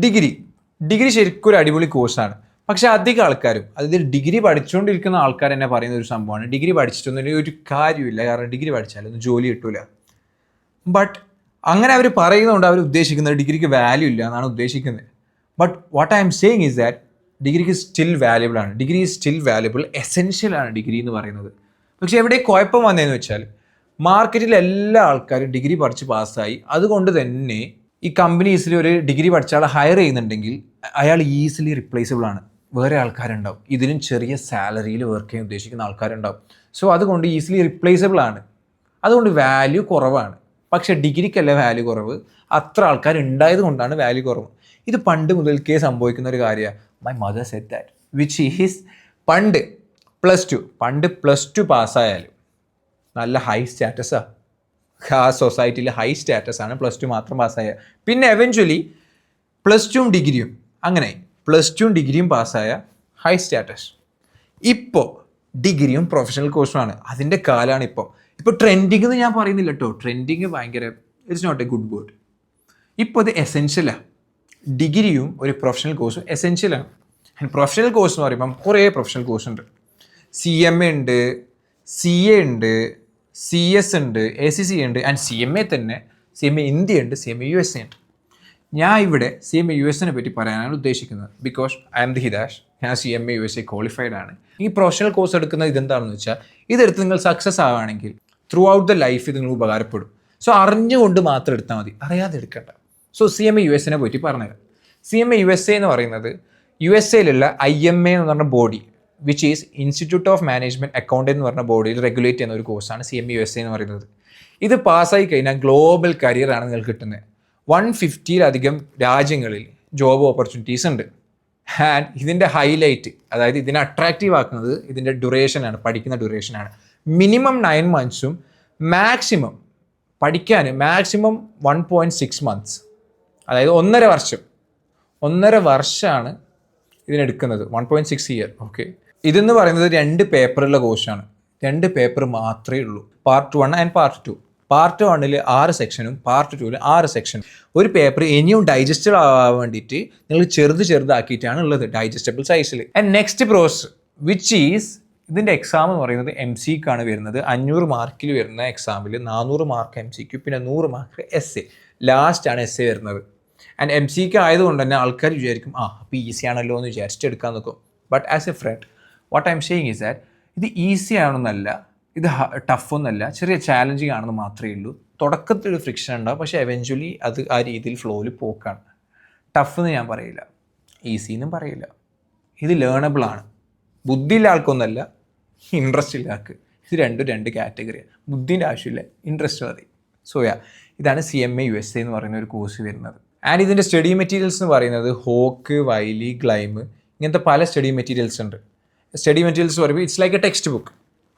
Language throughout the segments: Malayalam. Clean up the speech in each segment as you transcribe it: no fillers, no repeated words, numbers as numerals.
ഡിഗ്രി ശരിക്കും ഒരു അടിപൊളി കോഴ്സാണ്. പക്ഷെ അധികം ആൾക്കാരും അതായത് ഡിഗ്രി പഠിച്ചുകൊണ്ടിരിക്കുന്ന ആൾക്കാർ തന്നെ പറയുന്ന ഒരു സംഭവമാണ്, ഡിഗ്രി പഠിച്ചിട്ടൊന്നും ഒരു കാര്യമില്ല, കാരണം ഡിഗ്രി പഠിച്ചാലൊന്നും ജോലി കിട്ടൂല. ബട്ട് അങ്ങനെ അവർ പറയുന്നതുകൊണ്ട് അവർ ഉദ്ദേശിക്കുന്നത് ഡിഗ്രിക്ക് വാല്യൂ ഇല്ല എന്നാണ് ഉദ്ദേശിക്കുന്നത്. But what I M saying is that ഡിഗ്രിക്ക് സ്റ്റിൽ വാല്യുബിൾ ആണ്. Degree is still valuable, essential ആണ് ഡിഗ്രി എന്ന് പറയുന്നത്. പക്ഷേ എവിടെ കുഴപ്പം വന്നതെന്ന് വെച്ചാൽ മാർക്കറ്റിൽ എല്ലാ ആൾക്കാരും ഡിഗ്രി പഠിച്ച് പാസ്സായി. അതുകൊണ്ട് തന്നെ ഈ കമ്പനീസിൽ ഒരു ഡിഗ്രി പഠിച്ച ആളെ ഹയർ ചെയ്യുന്നുണ്ടെങ്കിൽ അയാൾ ഈസിലി റിപ്ലേസബിൾ ആണ്. വേറെ ആൾക്കാരുണ്ടാവും ഇതിലും ചെറിയ സാലറിയിൽ വർക്ക് ചെയ്യാൻ ഉദ്ദേശിക്കുന്ന ആൾക്കാരുണ്ടാവും. സോ അതുകൊണ്ട് ഈസിലി റിപ്ലേസബിൾ ആണ്, അതുകൊണ്ട് വാല്യൂ കുറവാണ്. പക്ഷേ ഡിഗ്രിക്കല്ല വാല്യൂ കുറവ്, അത്ര ആൾക്കാർ ഉണ്ടായത് കൊണ്ടാണ് വാല്യൂ കുറവ്. ഇത് പണ്ട് മുതൽക്കേ സംഭവിക്കുന്ന ഒരു കാര്യമാണ്. My mother said that which is പണ്ട് പ്ലസ് ടു പാസ്സായാലും നല്ല ഹൈ സ്റ്റാറ്റസാണ്, ആ സൊസൈറ്റിയിൽ ഹൈ സ്റ്റാറ്റസാണ് പ്ലസ് ടു മാത്രം പാസ്സായ. പിന്നെ എവൻച്വലി പ്ലസ് ടുവും ഡിഗ്രിയും അങ്ങനെ പ്ലസ് ടുവും ഡിഗ്രിയും പാസ്സായ ഹൈ സ്റ്റാറ്റസ്. ഇപ്പോൾ ഡിഗ്രിയും പ്രൊഫഷണൽ കോഴ്സുമാണ്, അതിൻ്റെ കാലമാണ് ഇപ്പോൾ ട്രെൻഡിങ് എന്ന് ഞാൻ പറയുന്നില്ല കേട്ടോ, ട്രെൻഡിങ് ഭയങ്കര it's not a good word. ഇപ്പോൾ ഇത് എസെൻഷ്യലാണ്, ഡിഗ്രിയും ഒരു പ്രൊഫഷണൽ കോഴ്സും എസെൻഷ്യലാണ്. പ്രൊഫഷണൽ കോഴ്സ് എന്ന് പറയുമ്പം കുറേ പ്രൊഫഷണൽ കോഴ്സ് ഉണ്ട്. CMA ഉണ്ട്, CA ഉണ്ട്, CS ഉണ്ട്, ACC ഉണ്ട്, ആൻഡ് CMA തന്നെ CMA ഇന്ത്യ ഉണ്ട്, CMA USA ഉണ്ട്. ഞാൻ ഇവിടെ CMA USA പറ്റി പറയാനാണ് ഉദ്ദേശിക്കുന്നത്. ബിക്കോസ് ഐ ആം ദി ഹിതാഷ്, ഞാൻ CMA USA ക്വാളിഫൈഡ് ആണ്. ഈ പ്രൊഫഷണൽ കോഴ്സ് എടുക്കുന്നത് ഇതെന്താണെന്ന് വെച്ചാൽ ഇതെടുത്ത് നിങ്ങൾ സക്സസ് ആവുകയാണെങ്കിൽ ത്രൂ ഔട്ട് ദ ലൈഫ് ഇത് നിങ്ങൾ ഉപകാരപ്പെടും. സോ അറിഞ്ഞുകൊണ്ട് മാത്രം എടുത്താൽ മതി, അറിയാതെ എടുക്കണ്ട. സോ CMA USA പറ്റി പറഞ്ഞുതരാം. CMA USA എന്ന് പറയുന്നത് USA IMA എന്ന് പറഞ്ഞ body, which is institute of management account എന്ന് പറഞ്ഞ ബോഡിയിൽ റെഗുലേറ്റ് ചെയ്യുന്ന ഒരു കോഴ്സാണ് CMA USA എന്ന് പറയുന്നത്. ഇത് പാസ്സായി കഴിഞ്ഞാൽ ഗ്ലോബൽ കരിയറാണ് നിങ്ങൾക്ക് കിട്ടുന്നത്. 150-ലധികം രാജ്യങ്ങളിൽ ജോബ് ഓപ്പർച്യൂണിറ്റീസ് ഉണ്ട്. ആൻഡ് ഇതിൻ്റെ ഹൈലൈറ്റ്, അതായത് ഇതിനെ അട്രാക്റ്റീവ് ആക്കുന്നത് ഇതിൻ്റെ ഡ്യൂറേഷനാണ്, പഠിക്കുന്ന ഡ്യൂറേഷനാണ്. മിനിമം 9 months, മാക്സിമം പഠിക്കാൻ 1.6 months, അതായത് 1.5 വർഷമാണ് ഇതിനെടുക്കുന്നത്. 1.6 year. ഓക്കെ, ഇതെന്ന് പറയുന്നത് 2 പേപ്പറുള്ള കോഴ്സാണ്. 2 പേപ്പർ മാത്രമേ ഉള്ളൂ, പാർട്ട് 1 ആൻഡ് പാർട്ട് 2. പാർട്ട് 1 6 സെക്ഷനും പാർട്ട് 2 6 സെക്ഷനും. ഒരു പേപ്പർ ഇനിയും ഡൈജസ്റ്റബിൾ ആവാൻ വേണ്ടിയിട്ട് നിങ്ങൾ ചെറുതാക്കിയിട്ടാണ് ഉള്ളത്, ഡൈജസ്റ്റബിൾ സൈസിൽ. And next process which is ഇതിൻ്റെ എക്സാം എന്ന് പറയുന്നത് MCക്കാണ് വരുന്നത്. 500 മാർക്കിൽ വരുന്ന എക്സാമിൽ 400 മാർക്ക് MCQ, പിന്നെ 100 മാർക്ക് essay. ലാസ്റ്റാണ് essay വരുന്നത്. ആൻഡ് MCK ആയതുകൊണ്ട് തന്നെ ആൾക്കാർ വിചാരിക്കും അപ്പോൾ ഈസി ആണല്ലോ എന്ന് വിചാരിച്ചിട്ട് എടുക്കാൻ നോക്കും. But as a friend what I M saying is that ഇത് ഈസി ആണെന്നല്ല, ഇത് ടഫൊന്നല്ല, ചെറിയ ചാലഞ്ചിങ് ആണെന്ന് മാത്രമേ ഉള്ളൂ. തുടക്കത്തിൽ ഒരു ഫ്രിക്ഷൻ ഉണ്ടാവും, പക്ഷേ എവൻച്വലി അത് ആ രീതിയിൽ ഫ്ലോയിൽ പോക്കാണ്. ടഫ് എന്ന് ഞാൻ പറയില്ല, ഈസി എന്നും പറയില്ല. ഇത് ലേണബിളാണ്. ബുദ്ധിയില്ല ആൾക്കൊന്നല്ല, ഇൻട്രസ്റ്റ് ഇല്ല ആൾക്ക്. ഇത് രണ്ടും 2 കാറ്റഗറിയാണ്. ബുദ്ധീൻ്റെ ആവശ്യമില്ല, ഇൻട്രസ്റ്റ് മതി. സോ ഇതാണ് CMA USA എന്ന് പറയുന്ന ഒരു കോഴ്സ് വരുന്നത്. ആൻഡ് ഇതിൻ്റെ സ്റ്റഡി മെറ്റീരിയൽസ് എന്ന് പറയുന്നത് ഹോക്ക്, വൈലി, ഗ്ലൈം, ഇങ്ങനത്തെ പല സ്റ്റഡി മെറ്റീരിയൽസ് ഉണ്ട്. സ്റ്റഡി മെറ്റീരിയൽസ് പറയുമ്പോൾ it's like A text book,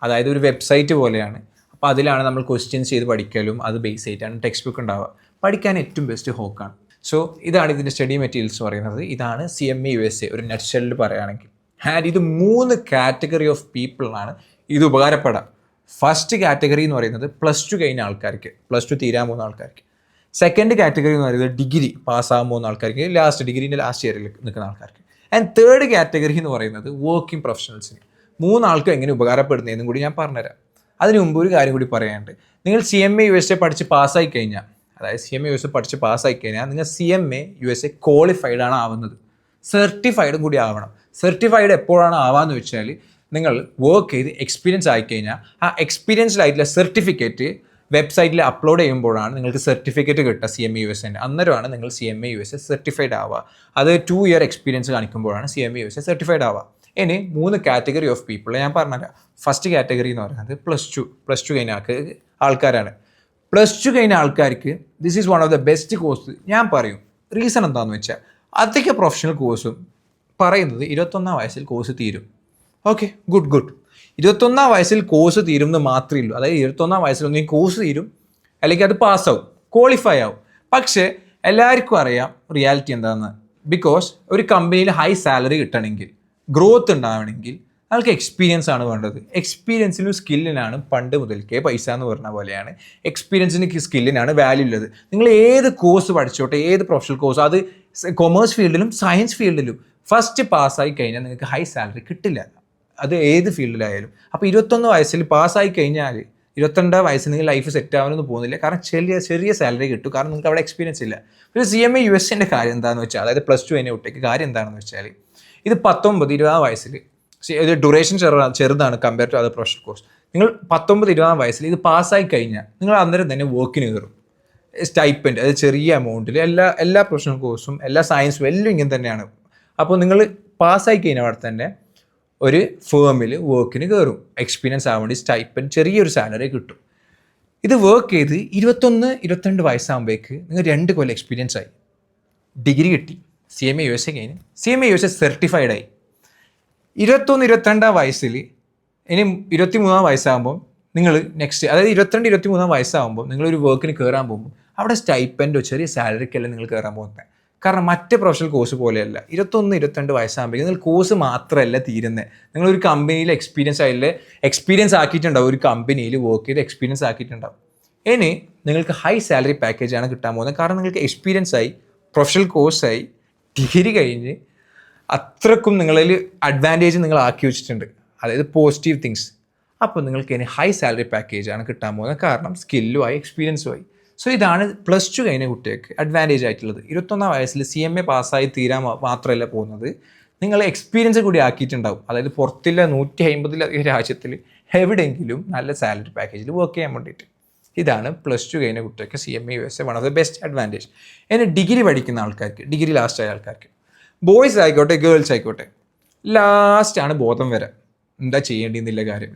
അതായത് ഒരു വെബ്സൈറ്റ് പോലെയാണ്. അപ്പോൾ അതിലാണ് നമ്മൾ ക്വസ്റ്റ്യൻസ് ചെയ്ത് പഠിക്കലും അത് ബേസ് ആയിട്ടാണ് ടെക്സ്റ്റ് ബുക്ക് ഉണ്ടാവുക. പഠിക്കാൻ ഏറ്റവും ബെസ്റ്റ് ഹോക്കാണ്. സോ ഇതാണ് ഇതിൻ്റെ സ്റ്റഡി മെറ്റീരിയൽസ് പറയുന്നത്. ഇതാണ് CMA USA ഒരു നെറ്റ്ഷെല്ലിൽ പറയുകയാണെങ്കിൽ. ആൻഡ് ഇത് 3 കാറ്റഗറി ഓഫ് പീപ്പിളിനാണ് ഇത് ഉപകാരപ്പെടാം. ഫസ്റ്റ് കാറ്റഗറി എന്ന് പറയുന്നത് പ്ലസ് ടു കഴിഞ്ഞ ആൾക്കാർക്ക്, പ്ലസ് ടു തീരാൻ പോകുന്ന ആൾക്കാർക്ക്. സെക്കൻഡ് കാറ്റഗറി എന്ന് പറയുന്നത് ഡിഗ്രി പാസ്സാകാൻ പോകുന്ന ആൾക്കാർക്ക്, ഡിഗ്രീൻ്റെ ലാസ്റ്റ് ഇയറിൽ നിൽക്കുന്ന ആൾക്കാർക്ക്. ആൻഡ് തേർഡ് കാറ്റഗറി എന്ന് പറയുന്നത് വർക്കിംഗ് പ്രൊഫഷണൽസിന്. 3 ആൾക്കും എങ്ങനെ ഉപകാരപ്പെടുന്നതെന്നും കൂടി ഞാൻ പറഞ്ഞുതരാം. അതിന് മുമ്പ് ഒരു കാര്യം കൂടി പറയാനുണ്ട്. നിങ്ങൾ CMA USA പഠിച്ച് പാസ്സായി കഴിഞ്ഞാൽ, അതായത് CMA USA പഠിച്ച് പാസ്സായി കഴിഞ്ഞാൽ നിങ്ങൾ CMA USA ക്വാളിഫൈഡ് ആണ് ആവുന്നത്. സർട്ടിഫൈഡും കൂടി ആവണം. സർട്ടിഫൈഡ് എപ്പോഴാണ് ആവാന്ന് വെച്ചാൽ നിങ്ങൾ വർക്ക് ചെയ്ത് എക്സ്പീരിയൻസ് ആയിക്കഴിഞ്ഞാൽ ആ എക്സ്പീരിയൻസ്ഡ് സർട്ടിഫിക്കറ്റ് വെബ്സൈറ്റിൽ അപ്ലോഡ് ചെയ്യുമ്പോഴാണ് നിങ്ങൾക്ക് സർട്ടിഫിക്കറ്റ് കിട്ടുക CMA USA. അന്നേരമാണ് നിങ്ങൾ CMA USA സർട്ടിഫൈഡ് ആവുക. അത് 2 year എക്സ്പീരിയൻസ് കാണിക്കുമ്പോഴാണ് CMA USA സർട്ടിഫൈഡ് ആവുക. ഇനി 3 കാറ്റഗറി ഓഫ് പീപ്പിൾ ഞാൻ പറഞ്ഞുതരാം. ഫസ്റ്റ് കാറ്റഗറി എന്ന് പറയുന്നത് പ്ലസ് ടു കഴിഞ്ഞ ആൾക്കാരാണ്. പ്ലസ് ടു കഴിഞ്ഞ ആൾക്കാർക്ക് this is one of the best course ഞാൻ പറയും. റീസൺ എന്താണെന്ന് വെച്ചാൽ അധിക പ്രൊഫഷണൽ കോഴ്സും പറയുന്നത് 21 വയസ്സിൽ കോഴ്സ് തീരും. Okay, good. 21 വയസ്സിൽ കോഴ്സ് തീരും എന്ന് മാത്രമേ ഉള്ളൂ. അതായത് 21 വയസ്സിൽ ഒന്നെങ്കിൽ കോഴ്സ് തീരും, അല്ലെങ്കിൽ അത് പാസ്സാവും, ക്വാളിഫൈ ആവും. പക്ഷേ എല്ലാവർക്കും അറിയാം റിയാലിറ്റി എന്താണെന്ന്. ബിക്കോസ് ഒരു കമ്പനിയിൽ ഹൈ സാലറി കിട്ടണമെങ്കിൽ, ഗ്രോത്ത് ഉണ്ടാവണമെങ്കിൽ അയാൾക്ക് എക്സ്പീരിയൻസ് ആണ് വേണ്ടത്. എക്സ്പീരിയൻസിനും സ്കില്ലിനാണ് പണ്ട് മുതൽക്കേ പൈസ എന്ന് പറഞ്ഞ പോലെയാണ് എക്സ്പീരിയൻസിന് സ്കില്ലിനാണ് വാല്യൂ ഉള്ളത്. നിങ്ങൾ ഏത് കോഴ്സ് പഠിച്ചോട്ടെ, ഏത് പ്രൊഫഷണൽ കോഴ്സ്, അത് കൊമേഴ്സ് ഫീൽഡിലും സയൻസ് ഫീൽഡിലും ഫസ്റ്റ് പാസ്സായി കഴിഞ്ഞാൽ നിങ്ങൾക്ക് ഹൈ സാലറി കിട്ടില്ല. അത് ഏത് ഫീൽഡിലായാലും. അപ്പോൾ 21 വയസ്സിൽ പാസ്സായി കഴിഞ്ഞാൽ 22 വയസ്സിൽ നിങ്ങൾ ലൈഫ് സെറ്റ് ആവാനൊന്നും പോകുന്നില്ല. കാരണം ചെറിയ സാലറി കിട്ടും. കാരണം നിങ്ങൾക്ക് അവിടെ എക്സ്പീരിയൻസ് ഇല്ല. ഒരു CMA USൻ്റെ കാര്യം എന്താണെന്ന് വെച്ചാൽ, അതായത് +2 കഴിഞ്ഞ കുട്ടിക്ക് കാര്യം എന്താണെന്ന് വെച്ചാൽ, ഇത് 19-20 വയസ്സിൽ ഇത് ഡ്യൂറേഷൻ ചെറുതാണ് compare to other professional course. നിങ്ങൾ 19-20 വയസ്സിൽ ഇത് പാസ്സായി കഴിഞ്ഞാൽ നിങ്ങൾ അന്നേരം തന്നെ വർക്കിന് കയറും. സ്റ്റൈപ്പൻഡ്, അത് ചെറിയ എമൗണ്ടിൽ എല്ലാ പ്രൊഫഷണൽ കോഴ്സും എല്ലാ സയൻസും എല്ലാം ഇങ്ങനെ തന്നെയാണ്. അപ്പോൾ നിങ്ങൾ പാസ്സായി കഴിഞ്ഞാൽ അവിടെ തന്നെ ഒരു ഫേമിൽ വർക്കിന് കയറും. എക്സ്പീരിയൻസ് ആവാൻ വേണ്ടി സ്റ്റൈപ്പൻഡ് ചെറിയൊരു സാലറി കിട്ടും. ഇത് വർക്ക് ചെയ്ത് 21-22 വയസ്സാകുമ്പോഴേക്ക് നിങ്ങൾ 2 കൊല്ലം എക്സ്പീരിയൻസ് ആയി, ഡിഗ്രി കിട്ടി, CMA USA കഴിഞ്ഞ് CMA USA സർട്ടിഫൈഡ് ആയി. 21-22 വയസ്സിൽ ഇനി 23 വയസ്സാകുമ്പോൾ നിങ്ങൾ നെക്സ്റ്റ്, അതായത് 22-23 വയസ്സാകുമ്പോൾ നിങ്ങളൊരു വർക്കിന് കയറാൻ പോകുമ്പോൾ അവിടെ സ്റ്റൈപ്പൻഡോ ചെറിയ സാലറിക്കല്ല നിങ്ങൾ കയറാൻ പോകുന്നത്. കാരണം മറ്റ് പ്രൊഫഷണൽ കോഴ്സ് പോലെയല്ല. 21-22 വയസ്സാകുമ്പോൾ നിങ്ങൾ കോഴ്സ് മാത്രമല്ല തീരുന്നത്, നിങ്ങളൊരു കമ്പനിയിൽ എക്സ്പീരിയൻസ് ആക്കിയിട്ടുണ്ടാവും, ഒരു കമ്പനിയിൽ വർക്ക് ചെയ്ത് എക്സ്പീരിയൻസ് ആക്കിയിട്ടുണ്ടാവും. ഇനി നിങ്ങൾക്ക് ഹൈ സാലറി പാക്കേജാണ് കിട്ടാൻ പോകുന്നത്. കാരണം നിങ്ങൾക്ക് എക്സ്പീരിയൻസ് ആയി, പ്രൊഫഷണൽ കോഴ്സായി, ഡിഗ്രി കഴിഞ്ഞ് അത്രക്കും നിങ്ങളിൽ അഡ്വാൻറ്റേജ് നിങ്ങൾ ആക്കി വെച്ചിട്ടുണ്ട്, അതായത് പോസിറ്റീവ് തിങ്സ്. അപ്പോൾ നിങ്ങൾക്ക് ഇനി ഹൈ സാലറി പാക്കേജാണ് കിട്ടാൻ പോകുന്നത്. കാരണം സ്കില്ലുമായി എക്സ്പീരിയൻസുമായി. സോ ഇതാണ് +2 കഴിഞ്ഞ കുട്ടികൾക്ക് അഡ്വാൻറ്റേജ് ആയിട്ടുള്ളത്. 21 വയസ്സിൽ CMA പാസ്സായി തീരാൻ മാത്രമല്ല പോകുന്നത്, നിങ്ങൾ എക്സ്പീരിയൻസ് കൂടി ആക്കിയിട്ടുണ്ടാവും. അതായത് പുറത്തില്ല 150-ലധികം രാജ്യത്തിൽ എവിടെയെങ്കിലും നല്ല സാലറി പാക്കേജിൽ വർക്ക് ചെയ്യാൻ വേണ്ടിയിട്ട്. ഇതാണ് +2 കഴിഞ്ഞ കുട്ടികൾക്ക് CMA USA one of the best advantage. ഇനി ഡിഗ്രി പഠിക്കുന്ന ആൾക്കാർക്ക്, ഡിഗ്രി ലാസ്റ്റ് ആയ ആൾക്കാർക്ക്, ബോയ്സ് ആയിക്കോട്ടെ ഗേൾസ് ആയിക്കോട്ടെ, ലാസ്റ്റാണ് ബോധം വരാം എന്താ ചെയ്യേണ്ടിയെന്നില്ല കാര്യം.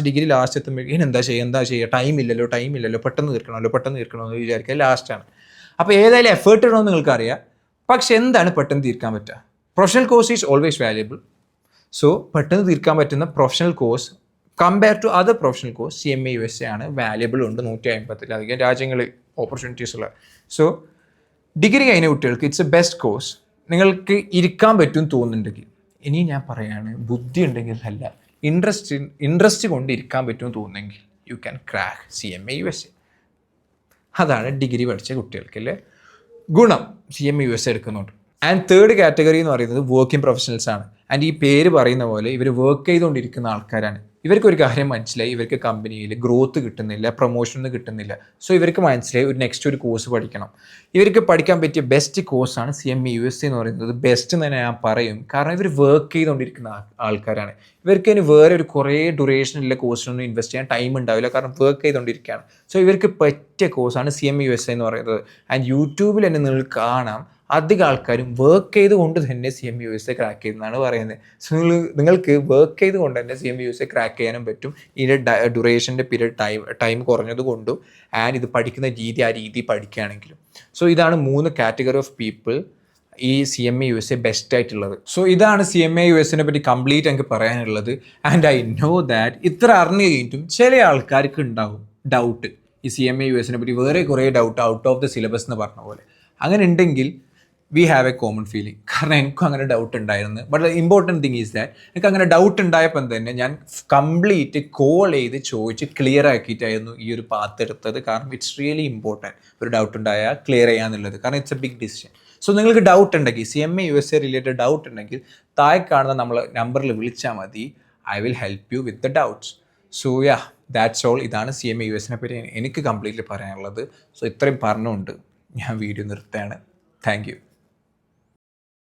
ഡിഗ്രി ലാസ്റ്റ് എത്തുമ്പോഴേക്കും എന്താ ചെയ്യുക, ടൈം ഇല്ലല്ലോ, പെട്ടെന്ന് തീർക്കണമല്ലോ എന്ന് വിചാരിക്കുക ലാസ്റ്റാണ്. അപ്പോൾ ഏതായാലും എഫേർട്ട് ഇടണമെന്ന് നിങ്ങൾക്കറിയാം. പക്ഷെ എന്താണ് പെട്ടെന്ന് തീർക്കാൻ പറ്റുക? Professional course is always valuable. So പെട്ടെന്ന് തീർക്കാൻ പറ്റുന്ന professional course compare to other professional course CMA USA ആണ്, വാല്യുബിൾ ഉണ്ട്. 150-ലധികം രാജ്യങ്ങളിൽ ഓപ്പർച്യൂണിറ്റീസ് ഉള്ള. സോ ഡിഗ്രി കഴിഞ്ഞ കുട്ടികൾക്ക് ഇറ്റ്സ് എ ബെസ്റ്റ് കോഴ്സ്. നിങ്ങൾക്ക് ഇരിക്കാൻ പറ്റും തോന്നുന്നുണ്ടെങ്കിൽ, ഇനി ഞാൻ പറയാണ്, ബുദ്ധി ഉണ്ടെങ്കിൽ അല്ല, ഇൻട്രസ്റ്റ് കൊണ്ട് ഇരിക്കാൻ പറ്റുമെന്ന് തോന്നുന്നെങ്കിൽ you can crack CMA USA. അതാണ് ഡിഗ്രി പഠിച്ച കുട്ടികൾക്കല്ലേ ഗുണം CMA USA എടുക്കുന്നുണ്ട്. ആൻഡ് തേർഡ് കാറ്റഗറി എന്ന് പറയുന്നത് വർക്കിംഗ് പ്രൊഫഷണൽസ് ആണ്. ആൻഡ് ഈ പേര് പറയുന്ന പോലെ ഇവർ വർക്ക് ചെയ്തുകൊണ്ടിരിക്കുന്ന ആൾക്കാരാണ്. ഇവർക്കൊരു കാര്യം മനസ്സിലായി, ഇവർക്ക് കമ്പനിയിൽ ഗ്രോത്ത് കിട്ടുന്നില്ല, പ്രൊമോഷനൊന്നും കിട്ടുന്നില്ല. സോ ഇവർക്ക് മനസ്സിലായി നെക്സ്റ്റ് ഒരു കോഴ്സ് പഠിക്കണം. ഇവർക്ക് പഠിക്കാൻ പറ്റിയ ബെസ്റ്റ് കോഴ്സാണ് CMA USA എന്ന് പറയുന്നത്. ബെസ്റ്റ് എന്ന് തന്നെ ഞാൻ പറയും. കാരണം ഇവർ വർക്ക് ചെയ്തുകൊണ്ടിരിക്കുന്ന ആൾക്കാരാണ്. ഇവർക്ക് ഇനി വേറെ ഒരു കുറേ ഡ്യൂറേഷനുള്ള കോഴ്സിനൊന്നും ഇൻവെസ്റ്റ് ചെയ്യാൻ ടൈം ഉണ്ടാവില്ല, കാരണം വർക്ക് ചെയ്തുകൊണ്ടിരിക്കുകയാണ്. സോ ഇവർക്ക് പറ്റിയ കോഴ്സാണ് CMA USA എന്ന് പറയുന്നത്. ആൻഡ് യൂട്യൂബിൽ തന്നെ നിങ്ങൾക്ക് കാണാം, അധികം ആൾക്കാരും വർക്ക് ചെയ്തുകൊണ്ട് തന്നെ CMA USA ക്രാക്ക് ചെയ്തെന്നാണ് പറയുന്നത്. സോ നിങ്ങൾക്ക് വർക്ക് ചെയ്തുകൊണ്ട് തന്നെ CMA USA ക്രാക്ക് ചെയ്യാനും പറ്റും. ഇതിൻ്റെ ഡ്യൂറേഷൻ്റെ പീരീഡ് ടൈം കുറഞ്ഞത് കൊണ്ടും ആൻഡ് ഇത് പഠിക്കുന്ന ആ രീതി പഠിക്കുകയാണെങ്കിലും. സോ ഇതാണ് 3 കാറ്റഗറി ഓഫ് പീപ്പിൾ ഈ CMA USA ബെസ്റ്റ് ആയിട്ടുള്ളത്. സോ ഇതാണ് CMA USനെ പറ്റി കംപ്ലീറ്റ് എനിക്ക് പറയാനുള്ളത്. ആൻഡ് ഐ നോ ദാറ്റ് ഇത്ര അറിഞ്ഞു കഴിഞ്ഞിട്ടും ചില ആൾക്കാർക്ക് ഉണ്ടാവും ഡൗട്ട്, ഈ CMA USനെ പറ്റി വേറെ കുറേ doubt out of the syllabus എന്ന് പറഞ്ഞ പോലെ. അങ്ങനെ ഉണ്ടെങ്കിൽ we have A common feeling. കാരണം എനിക്കും അങ്ങനെ ഡൗട്ട് ഉണ്ടായിരുന്നു. But important thing is that എനിക്ക് അങ്ങനെ ഡൗട്ട് ഉണ്ടായപ്പോൾ തന്നെ ഞാൻ കംപ്ലീറ്റ് കോൾ ചെയ്ത് ചോദിച്ച് ക്ലിയർ ആക്കിയിട്ടായിരുന്നു ഈ ഒരു പാത്ത് എടുത്തത്. കാരണം ഇറ്റ്സ് റിയലി ഇമ്പോർട്ടൻറ്റ് ഒരു ഡൗട്ട് ഉണ്ടായാൽ ക്ലിയർ ചെയ്യാന്നുള്ളത്. കാരണം it's a big decision. So നിങ്ങൾക്ക് ഡൗട്ട് ഉണ്ടെങ്കിൽ, CMA USA റിലേറ്റഡ് ഡൗട്ട് ഉണ്ടെങ്കിൽ താഴെ കാണുന്ന നമ്മൾ നമ്പറിൽ വിളിച്ചാൽ മതി. I will help you with the doubts. So yeah, that's all. ഇതാണ് CMA USനെ പറ്റി എനിക്ക് കംപ്ലീറ്റ്ലി പറയാനുള്ളത്. സോ ഇത്രയും പറഞ്ഞുകൊണ്ട് ഞാൻ വീഡിയോ നിർത്തുകയാണ്. Thank you.